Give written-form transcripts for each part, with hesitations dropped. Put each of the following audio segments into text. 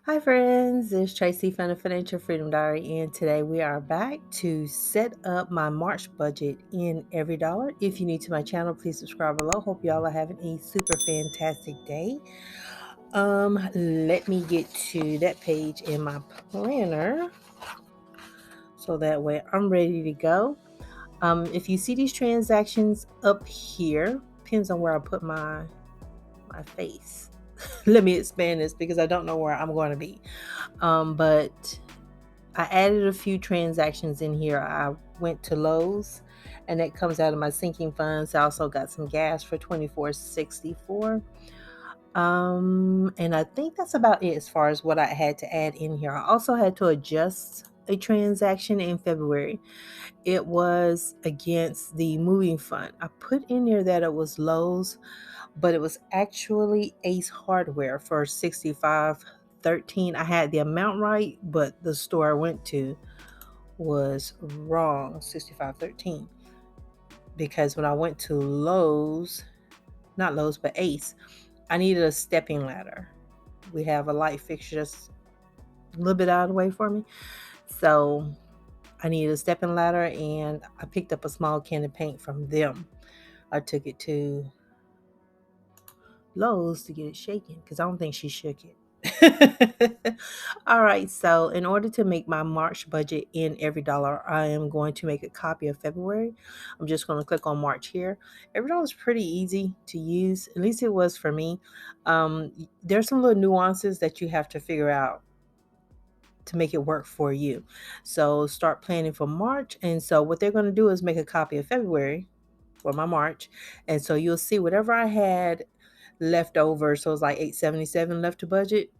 Hi friends, it's Tracy from the Financial Freedom Diary, and today we are back to set up my March budget in EveryDollar. If you're new to my channel, please subscribe below. Hope y'all are having a super fantastic day. Let me get to that page in my planner so that way I'm ready to go. If you see these transactions up here, depends on where I put my face. Let me expand this because I don't know where I'm going to be. But I added a few transactions in here. I went to Lowe's, and that comes out of my sinking funds. I also got some gas for $24.64. And I think that's about it as far as what I had to add in here. I also had to adjust a transaction in February. It was against the moving fund. I put in there that it was Lowe's, but it was actually Ace Hardware for $65.13. I had the amount right, but the store I went to was wrong, $65.13. Because when I went to Lowe's, not Lowe's, but Ace, I needed a stepping ladder. We have a light fixture just a little bit out of the way for me. So I needed a stepping ladder, and I picked up a small can of paint from them. I took it to Lowe's to get it shaken because I don't think she shook it. All right, so in order to make my March budget in EveryDollar, I am going to make a copy of February. I'm just going to click on March here. EveryDollar is pretty easy to use, at least it was for me. There's some little nuances that you have to figure out to make it work for you. So start planning for March. And so what they're going to do is make a copy of February for my March. And so you'll see whatever I had left over. So it's like $877 left to budget.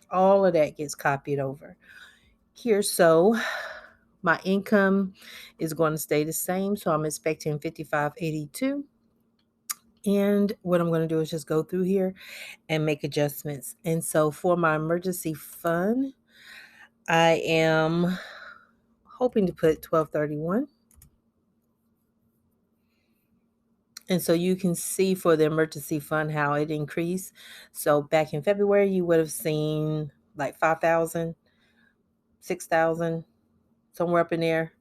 All of that gets copied over here. So my income is going to stay the same. So I'm expecting $55.82. And what I'm going to do is just go through here and make adjustments. And so for my emergency fund, I am hoping to put 1231. And so you can see for the emergency fund how it increased. So back in February, you would have seen like 5,000, 6,000, somewhere up in there.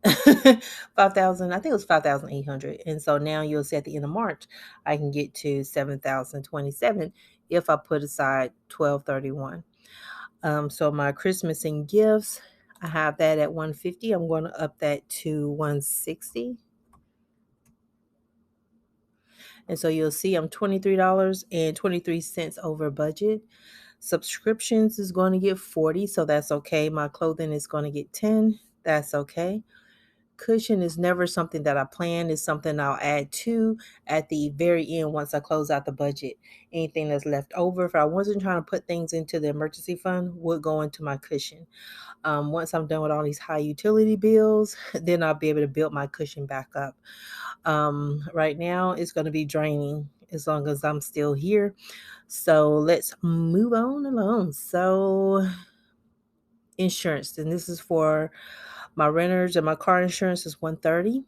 5,000, I think it was 5,800. And so now you'll see at the end of March, I can get to 7,027 if I put aside 1231. So my Christmas and gifts, I have that at 150. I'm going to up that to 160. And so you'll see I'm $23.23 over budget. Subscriptions is going to get 40, so that's okay. My clothing is going to get 10. That's okay. Cushion is never something that I plan. It's something I'll add to at the very end once I close out the budget. Anything that's left over, if I wasn't trying to put things into the emergency fund, would go into my cushion. Once I'm done with all these high utility bills, then I'll be able to build my cushion back up. Right now, it's going to be draining as long as I'm still here. So let's move on along. So insurance, and this is for my renters, and my car insurance is 130.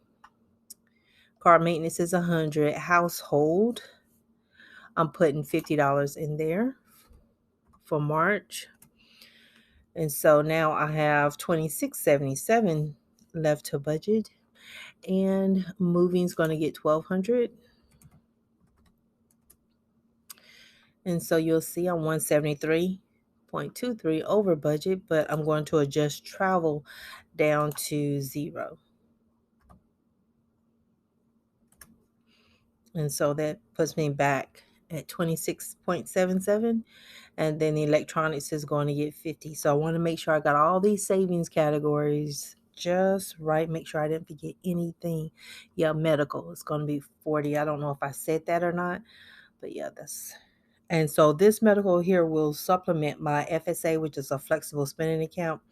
Car maintenance is 100. Household, I'm putting $50 in there for March. And so now I have $26.77 left to budget. And moving is going to get 1,200. And so you'll see I'm 173.23 over budget, but I'm going to adjust travel down to 0. And so that puts me back at 26.77. And then the electronics is going to get 50. So I want to make sure I got all these savings categories just right. Make sure I didn't forget anything. Yeah, medical is going to be 40. I don't know if I said that or not, but yeah, that's. And so this medical here will supplement my FSA, which is a flexible spending account.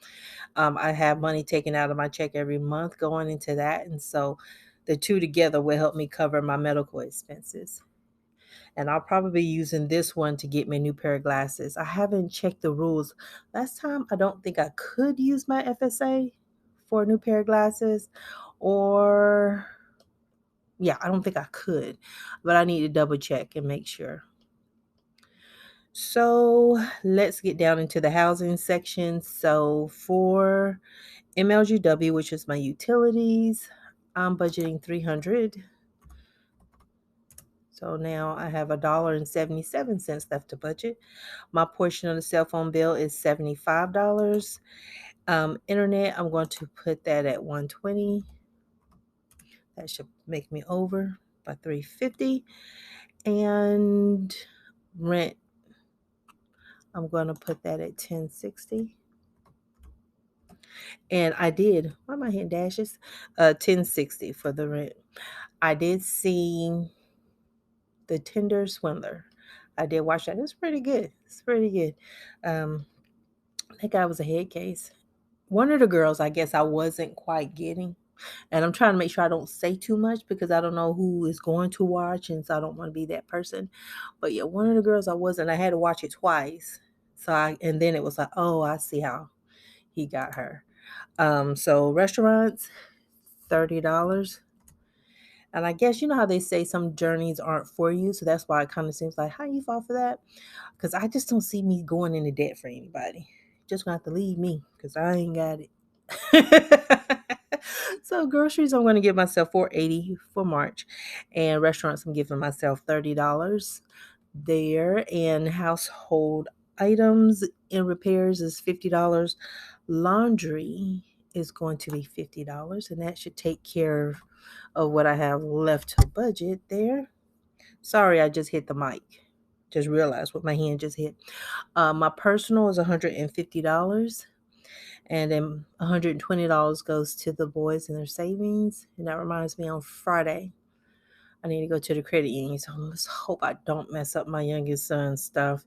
I have money taken out of my check every month going into that. And so the two together will help me cover my medical expenses. And I'll probably be using this one to get me a new pair of glasses. I haven't checked the rules. Last time, I don't think I could use my FSA for a new pair of glasses. Or, yeah, I don't think I could. But I need to double check and make sure. So let's get down into the housing section. So for MLGW, which is my utilities, I'm budgeting $300. So now I have $1.77 left to budget. My portion of the cell phone bill is $75. Internet, I'm going to put that at $120. That should make me over by $350. And rent, I'm going to put that at $1060. And I did, why am I hitting dashes? $1060 for the rent. I did see The Tender Swindler. I did watch that. It's pretty good. It's pretty good. That guy was a head case. One of the girls, I guess I wasn't quite getting. And I'm trying to make sure I don't say too much because I don't know who is going to watch. And so I don't want to be that person. But yeah, one of the girls I wasn't. I had to watch it twice. And then it was like, oh, I see how he got her. So restaurants, $30. And I guess you know how they say some journeys aren't for you. So that's why it kind of seems like, how you fall for that? Because I just don't see me going into debt for anybody. Just gonna have to leave me because I ain't got it. So groceries, I'm gonna give myself $4.80 for March, and restaurants, I'm giving myself $30 there, and household items and repairs is $50. Laundry is going to be $50, and that should take care of what I have left to budget there. Sorry, I just hit the mic. Just realized what my hand just hit. My personal is $150, and then $120 goes to the boys and their savings. And that reminds me, on Friday, I need to go to the credit union. So let's hope I don't mess up my youngest son's stuff.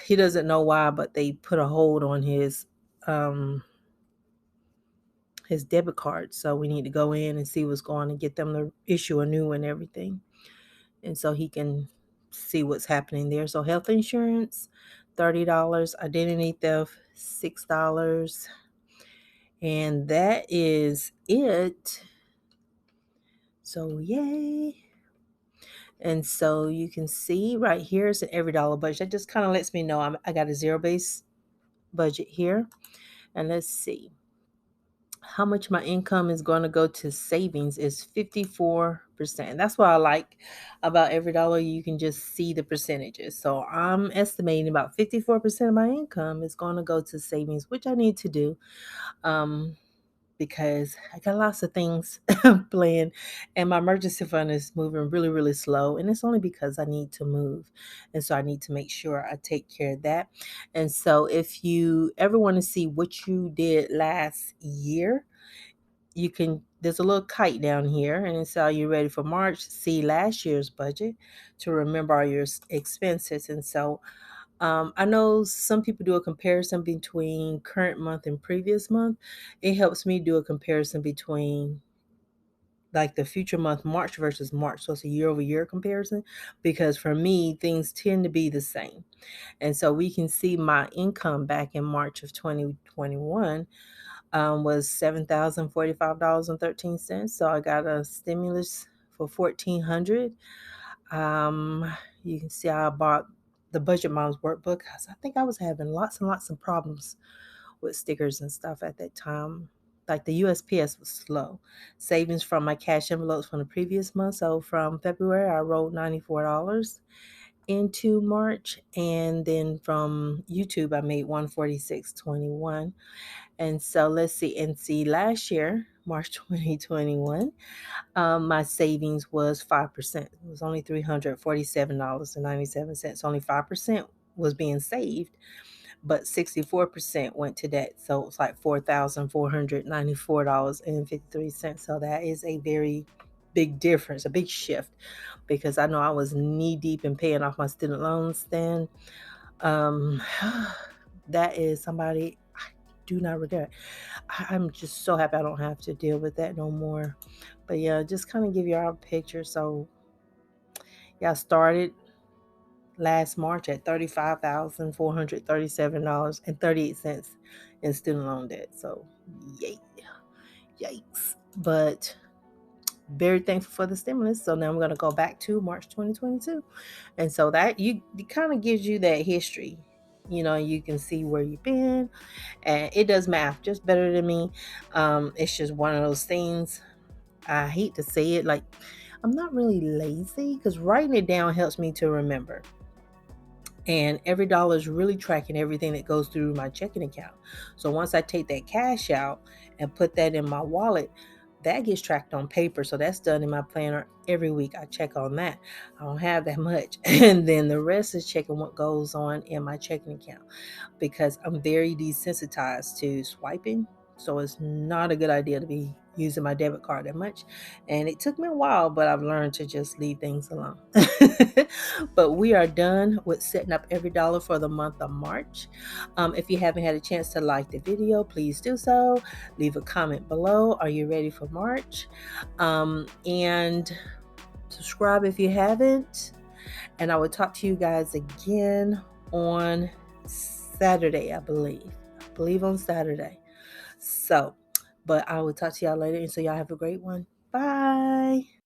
He doesn't know why, but they put a hold on his debit card. So we need to go in and see what's going on and get them to issue a new one and everything. And so he can see what's happening there. So health insurance, $30. Identity theft, $6. And that is it. So yay. And so you can see right here is an EveryDollar budget. That just kind of lets me know I got a zero-based budget here. And let's see. How much my income is going to go to savings is 54%. That's what I like about EveryDollar. You can just see the percentages. So I'm estimating about 54% of my income is going to go to savings, which I need to do. Because I got lots of things planned, and my emergency fund is moving really, really slow. And it's only because I need to move. And so I need to make sure I take care of that. And so if you ever want to see what you did last year, there's a little kite down here, and it's are you ready for March? See last year's budget to remember all your expenses. And so I know some people do a comparison between current month and previous month. It helps me do a comparison between like the future month, March versus March. So it's a year over year comparison, because for me, things tend to be the same. And so we can see my income back in March of 2021 was $7,045.13. So I got a stimulus for $1,400. You can see I bought the Budget Moms workbook. I think I was having lots and lots of problems with stickers and stuff at that time. Like the USPS was slow. Savings from my cash envelopes from the previous month. So from February, I wrote $94 into March, and then from YouTube, I made $146.21. And so let's see. And see, last year, March 2021. My savings was 5%. It was only $347.97. Only 5% was being saved, but 64% went to debt. So it's like $4,494.53. So that is a very big difference, a big shift, because I know I was knee deep in paying off my student loans then. That is somebody I do not regret. I'm just so happy I don't have to deal with that no more. But yeah, just kind of give you all a picture. So yeah, I started last March at $35,437.38 in student loan debt. So yay, yikes. But very thankful for the stimulus. So now I'm going to go back to March 2022. And so that it kind of gives you that history. You can see where you've been, and it does math just better than me. It's just one of those things. I hate to say it, like, I'm not really lazy, because writing it down helps me to remember. And EveryDollar is really tracking everything that goes through my checking account. So once I take that cash out and put that in my wallet, that gets tracked on paper. So that's done in my planner every week. I check on that. I don't have that much. And then the rest is checking what goes on in my checking account, because I'm very desensitized to swiping. So it's not a good idea to be using my debit card that much. And it took me a while, but I've learned to just leave things alone. But we are done with setting up EveryDollar for the month of March. If you haven't had a chance to like the video, please do so. Leave a comment below. Are you ready for March? And subscribe if you haven't. And I will talk to you guys again on Saturday, I believe on Saturday. So, but I will talk to y'all later. And so y'all have a great one. Bye.